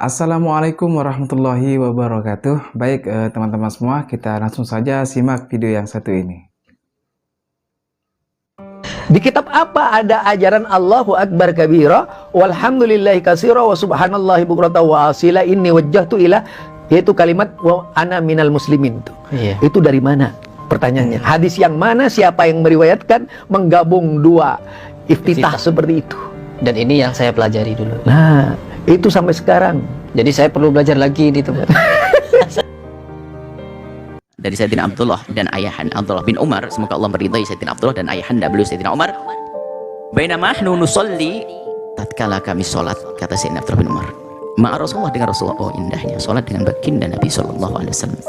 Assalamualaikum warahmatullahi wabarakatuh. Baik, teman-teman semua, kita langsung saja simak video yang satu ini. Di kitab apa ada ajaran Allahu Akbar kabira, walhamdulillahi katsira, wa subhanallahi bukratan wa asila, inni wajjahtu ila, yaitu kalimat wa ana minal muslimin. Itu dari mana? Pertanyaannya. Hadis yang mana, siapa yang meriwayatkan, menggabung dua iftitah seperti itu? Dan ini yang saya pelajari dulu. Nah, itu sampai sekarang. Jadi saya perlu belajar lagi di itu. Dari Sayyidina Abdullah dan ayahanda Abdullah bin Umar, semoga Allah meridai Sayyidina Abdullah dan ayahanda beliau Sayyidina Umar. Bainama nahnu nusalli, tatkala kami salat, kata Sayyidina Abdullah bin Umar, ma'a Rasulullah, dengan Rasulullah. Oh indahnya salat dengan baginda Nabi sallallahu alaihi wasallam.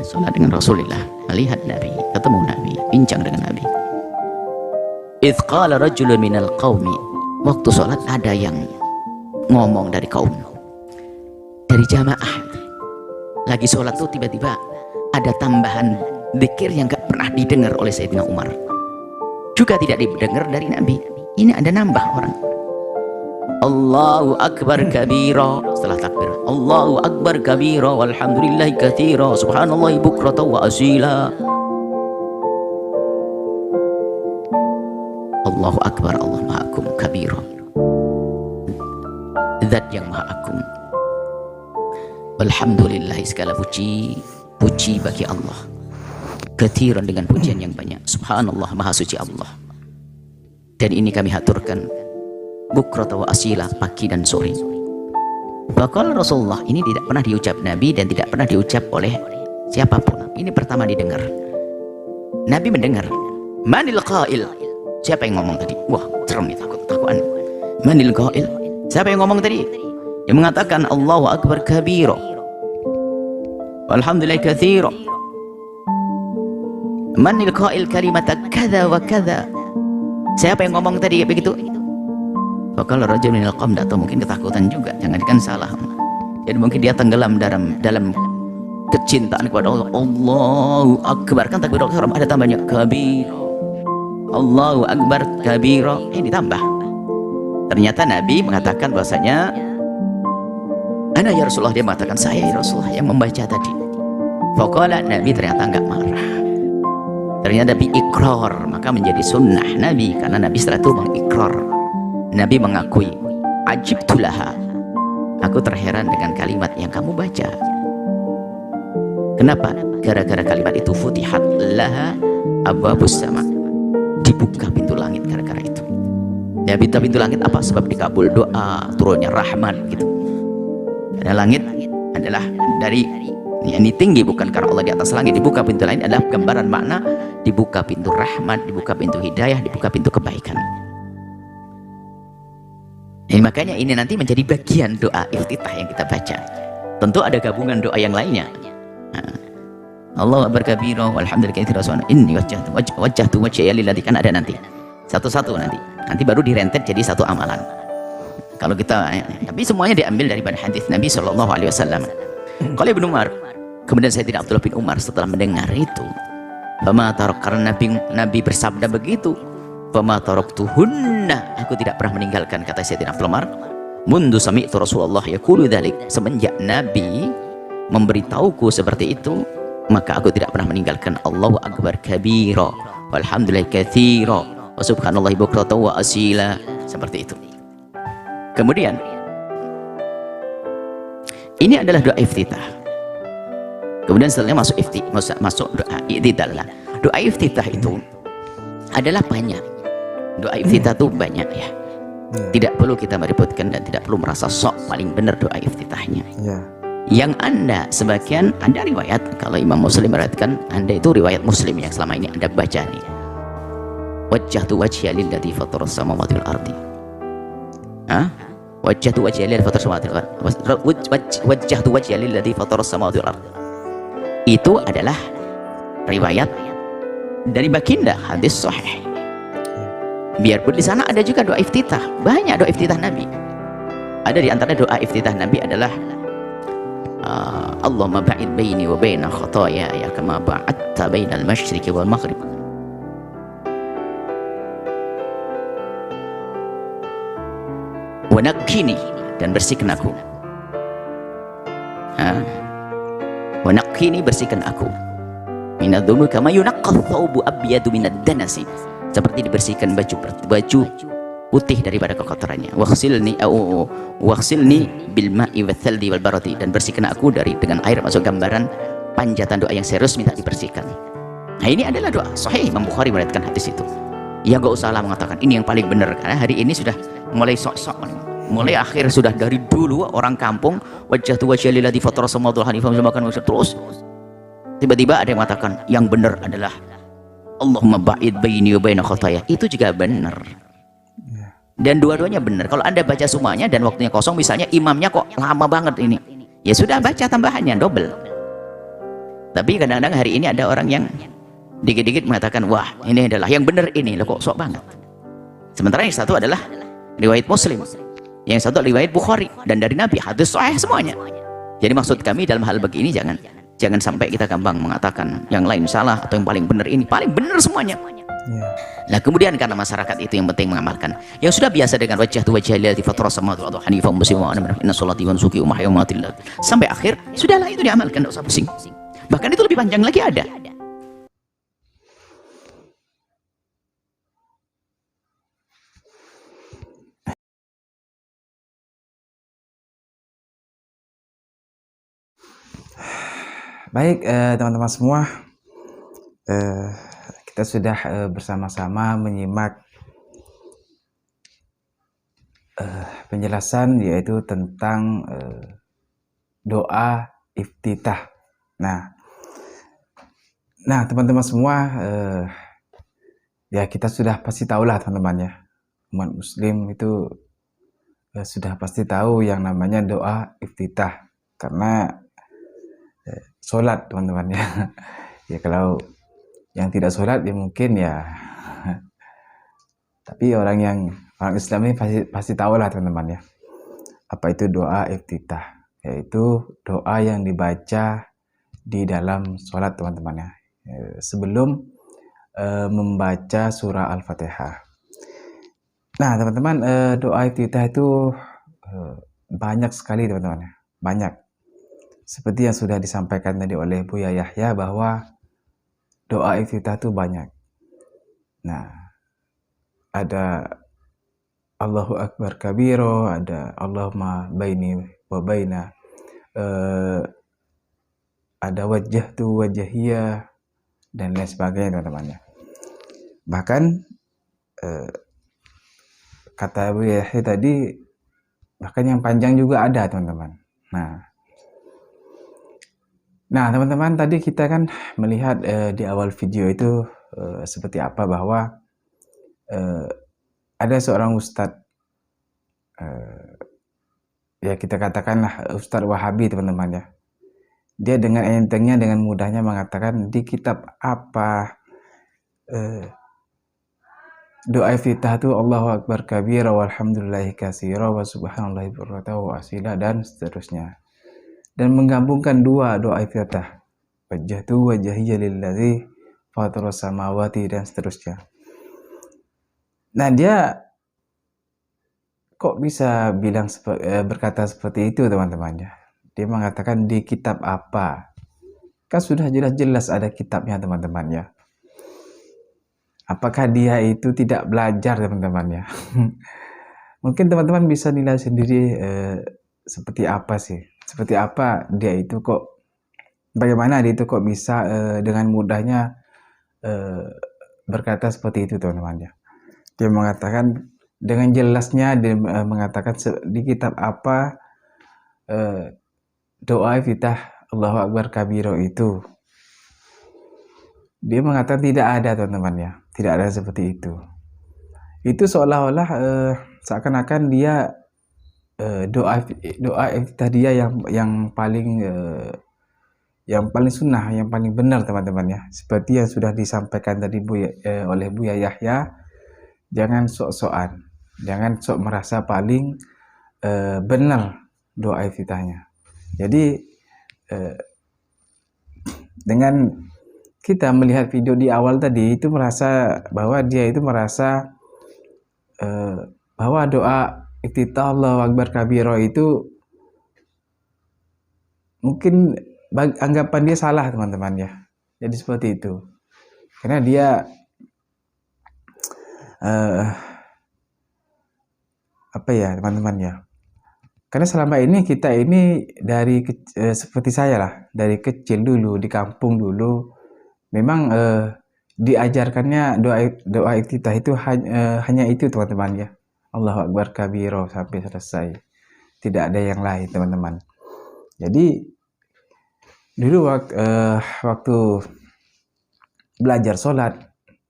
Salat dengan Rasulullah, melihat Nabi, ketemu Nabi, bincang dengan Nabi. Idz qala rajulun minal qaumi, waktu salat ada yang ngomong dari kaum, dari jamaah lagi sholat tuh, tiba-tiba ada tambahan zikir yang gak pernah didengar oleh Sayyidina Umar, juga tidak didengar dari Nabi. Ini ada nambah orang. Allahu Akbar kabira, setelah takbir Allahu Akbar kabira, walhamdulillahi katsira, subhanallahi bukratan wa asila. Allahu Akbar, Allah Maha Agung, kabira, zat yang Maha Agung. Alhamdulillah, segala puji bagi Allah, ketiran dengan pujian yang banyak. Subhanallah, Maha Suci Allah. Dan ini kami haturkan bukrata wa asila, pagi dan sore. Bakal Rasulullah, ini tidak pernah diucap Nabi dan tidak pernah diucap oleh siapapun. Ini pertama didengar. Nabi mendengar. Manil qail, siapa yang ngomong tadi? Wah, serem nih, takutan. Manil qail, siapa yang ngomong tadi? Yang mengatakan Allahu Akbar kabira, walhamdulillah katsira. Manil qail kalimata kadza wa kadza, siapa yang ngomong tadi begitu? Fakal rajul minal qaum, atau mungkin ketakutan juga, jangan salah. Jadi mungkin dia tenggelam dalam kecintaan kepada Allah. Allahu Akbar, kan takbir ihram ada tambahnya kabira. Allahu Akbar kabira, ini ditambah. Ternyata Nabi mengatakan bahwasanya ana ya Rasulullah, dia mengatakan saya ya Rasulullah yang membaca tadi. Faqala, Nabi ternyata enggak marah, ternyata Nabi ikrar, maka menjadi sunnah Nabi, karena Nabi setelah itu mengikrar, Nabi mengakui. Ajibtulaha, aku terheran dengan kalimat yang kamu baca. Kenapa? Gara-gara kalimat itu futihat laha abwabus sama, dibuka pintu langit gara-gara itu. Ya, pintu langit apa? Sebab dikabul doa, turunnya rahmat gitu. Karena langit adalah dari ini tinggi, bukan karena Allah di atas langit. Dibuka pintu langit adalah gambaran makna dibuka pintu rahmat, dibuka pintu hidayah, dibuka pintu kebaikan. Ini makanya ini nanti menjadi bagian doa iftitah yang kita baca. Tentu ada gabungan doa yang lainnya. Allahu Akbar kabira, walhamdulillahi katsira, inni wajjahtu wajhiya lilladzi, kan ada nanti satu-satu, nanti baru direntet jadi satu amalan. Kalau kita, tapi semuanya diambil daripada hadis Nabi Shallallahu Alaihi Wasallam. Kalau Ibnu Umar, kemudian saya tidak Abdullah bin Umar setelah mendengar itu, karena Nabi bersabda begitu, aku tidak pernah meninggalkan, kata Sayyidina Abdullah Umar, mundu sami'tu Rasulullah yaqulu dzalik, semenjak Nabi memberitahuku seperti itu, maka aku tidak pernah meninggalkan Allahu Akbar kabira, walhamdulillah katsira, wa subhanallahi bukratan wa asila, seperti itu. Kemudian ini adalah doa iftitah. Kemudian setelahnya masuk doa iftitah. Doa iftitah itu adalah banyak. Doa iftitah itu banyak ya. Tidak perlu kita meributkan dan tidak perlu merasa sok paling benar doa iftitahnya. Yang Anda sebagian ada riwayat, kalau Imam Muslim meriwayatkan, Anda itu riwayat Muslim yang selama ini Anda baca nih. Wajjahtu wajhiya lilladzi fataras samawati wal ardi. Wajjahtu wajhiya lilladzi fataras samawati wal ardi. Wajjahtu wajhiya lilladzi fataras samawati wal ardi. Itu adalah riwayat dari baginda, hadis sahih. Biarpun di sana ada juga doa iftitah, banyak doa iftitah Nabi. Ada di antara doa iftitah Nabi adalah Allahumma ba'id baini wa baina khataaya kama ba'adta bainal masyriqi wal maghrib. wa naqqini, dan bersihkan aku. Wa naqqini, bersihkan aku. Minadz-dzunubi kama yunaqqa ats-tsaubu abyadu minad danasi, seperti dibersihkan baju putih daripada kekotorannya. Waghsilni bil ma'i wal thaldi wal barati, dan bersihkan aku dengan air, masuk gambaran panjatan doa yang serius minta dibersihkan. Nah, ini adalah doa sahih. Imam Bukhari meriwayatkan hadis itu. Ya nggak usah lah mengatakan ini yang paling benar, karena hari ini sudah mulai sok-sok, mulai akhir, sudah dari dulu orang kampung wajjahtu wajhiya lilladzi fatara samawati wal arda terus tiba-tiba ada yang mengatakan yang benar adalah Allahumma ba'id baini wa baina khotaya. Itu juga benar. Dan dua-duanya benar. Kalau Anda baca semuanya dan waktunya kosong, misalnya imamnya kok lama banget ini, ya sudah baca tambahannya double. Tapi kadang-kadang hari ini ada orang yang dikit-dikit mengatakan, wah ini adalah yang benar ini, loh kok sok banget. Sementara yang satu adalah riwayat Muslim, yang satu riwayat Bukhari, dan dari Nabi, hadis sahih semuanya. Jadi maksud kami dalam hal begini, jangan sampai kita gampang mengatakan yang lain salah atau yang paling benar ini, paling benar semuanya. Nah kemudian karena masyarakat itu yang penting mengamalkan, yang sudah biasa dengan wajah tu wajah lillahi fatara samawati wal ardi hanifan musliman wa ana inna sholati wa nusuki wa mahyaya wa mamati lillah, sampai akhir, sudahlah itu diamalkan, tidak usah pusing. Bahkan itu lebih panjang lagi ada. Baik, teman-teman semua, kita sudah bersama-sama menyimak penjelasan, yaitu tentang doa iftitah. Nah teman-teman semua, ya kita sudah pasti tahulah teman-teman ya, umat muslim itu sudah pasti tahu yang namanya doa iftitah, karena sholat teman-teman ya. Ya kalau yang tidak sholat ya mungkin ya, tapi orang Islam ini pasti tahu lah teman-teman ya, apa itu doa iftitah, yaitu doa yang dibaca di dalam sholat teman-teman ya, sebelum membaca surah Al-Fatihah. Nah teman-teman, doa iftitah itu banyak sekali teman-teman ya, banyak. Seperti yang sudah disampaikan tadi oleh Buya Yahya, bahwa doa iftitah itu banyak. Nah, ada Allahu Akbar kabiro, ada Allahumma baini wa baina, ada wajjahtu wajhiya, dan lain sebagainya teman-teman. Bahkan kata Buya Yahya tadi, bahkan yang panjang juga ada teman-teman. Nah teman-teman, tadi kita kan melihat di awal video itu seperti apa, bahwa ada seorang ustadz, ya kita katakanlah ustadz Wahabi teman-teman ya. Dia dengan entengnya, dengan mudahnya mengatakan di kitab apa doa iftitah itu Allahu Akbar kabira walhamdulillahi katsira wa subhanallahi bukratan wa asila, dan seterusnya. Dan menggabungkan dua doa iftitah, wajjahtu wajhiya lilladzi fatara samawati, dan seterusnya. Nah dia kok bisa berkata seperti itu teman-teman ya? Dia mengatakan di kitab apa? Kan sudah jelas-jelas ada kitabnya teman-teman ya. Apakah dia itu tidak belajar teman-teman ya? Mungkin teman-teman bisa nilai sendiri seperti apa sih? Seperti apa dia itu kok, bagaimana dia itu kok bisa dengan mudahnya berkata seperti itu teman-teman ya. Dia mengatakan dengan jelasnya, dia mengatakan di kitab apa doa iftitah Allahu Akbar kabiro itu. Dia mengatakan tidak ada teman-teman ya, tidak ada seperti itu. Itu seolah-olah seakan-akan dia doa iftitah dia yang paling sunnah, yang paling benar teman-teman ya. Seperti yang sudah disampaikan tadi oleh Buya Yahya, jangan sok-sokan, jangan sok merasa paling benar doa iftitahnya. Jadi dengan kita melihat video di awal tadi itu, merasa bahwa dia itu merasa bahwa doa iftitah Allahu Akbar kabiro itu mungkin anggapan dia salah teman-teman ya. Jadi seperti itu. Karena dia apa ya teman-teman ya. Karena selama ini kita ini dari seperti saya lah, dari kecil dulu di kampung dulu memang diajarkannya doa iftitah itu hanya itu teman-teman ya. Allahu Akbar kabiro sampai selesai. Tidak ada yang lain teman-teman. Jadi dulu waktu belajar sholat,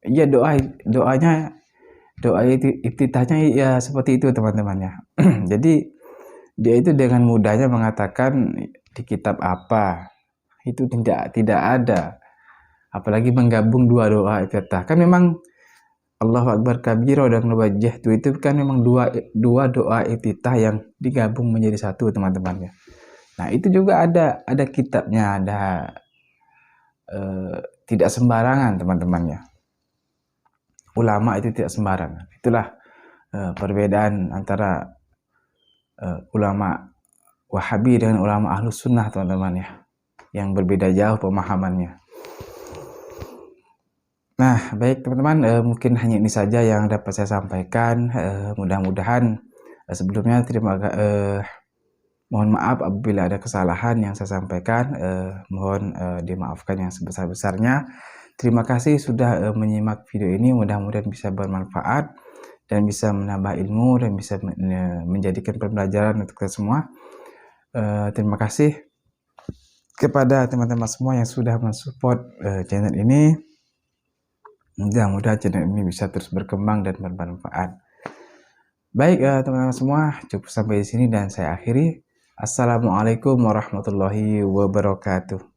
ya doanya doa iftitahnya ya seperti itu teman-teman ya. Jadi dia itu dengan mudahnya mengatakan di kitab apa itu tidak ada, apalagi menggabung dua doa iftitah. Kan memang Allahu Akbar kabiro dan wajjahtu itu kan memang dua doa iftitah yang digabung menjadi satu teman-teman ya. Nah itu juga ada kitabnya, ada tidak sembarangan teman-teman ya. Ulama itu tidak sembarangan. Itulah perbedaan antara ulama Wahabi dengan ulama Ahlus Sunnah teman-teman ya, yang berbeda jauh pemahamannya. Nah baik teman-teman, mungkin hanya ini saja yang dapat saya sampaikan. Mudah-mudahan sebelumnya mohon maaf apabila ada kesalahan yang saya sampaikan, mohon dimaafkan yang sebesar-besarnya. Terima kasih sudah menyimak video ini, mudah-mudahan bisa bermanfaat dan bisa menambah ilmu dan bisa menjadikan pembelajaran untuk kita semua. Terima kasih kepada teman-teman semua yang sudah mensupport channel ini. Mudah-mudahan channel ini bisa terus berkembang dan bermanfaat. Baik teman-teman semua, cukup sampai di sini dan saya akhiri. Assalamualaikum warahmatullahi wabarakatuh.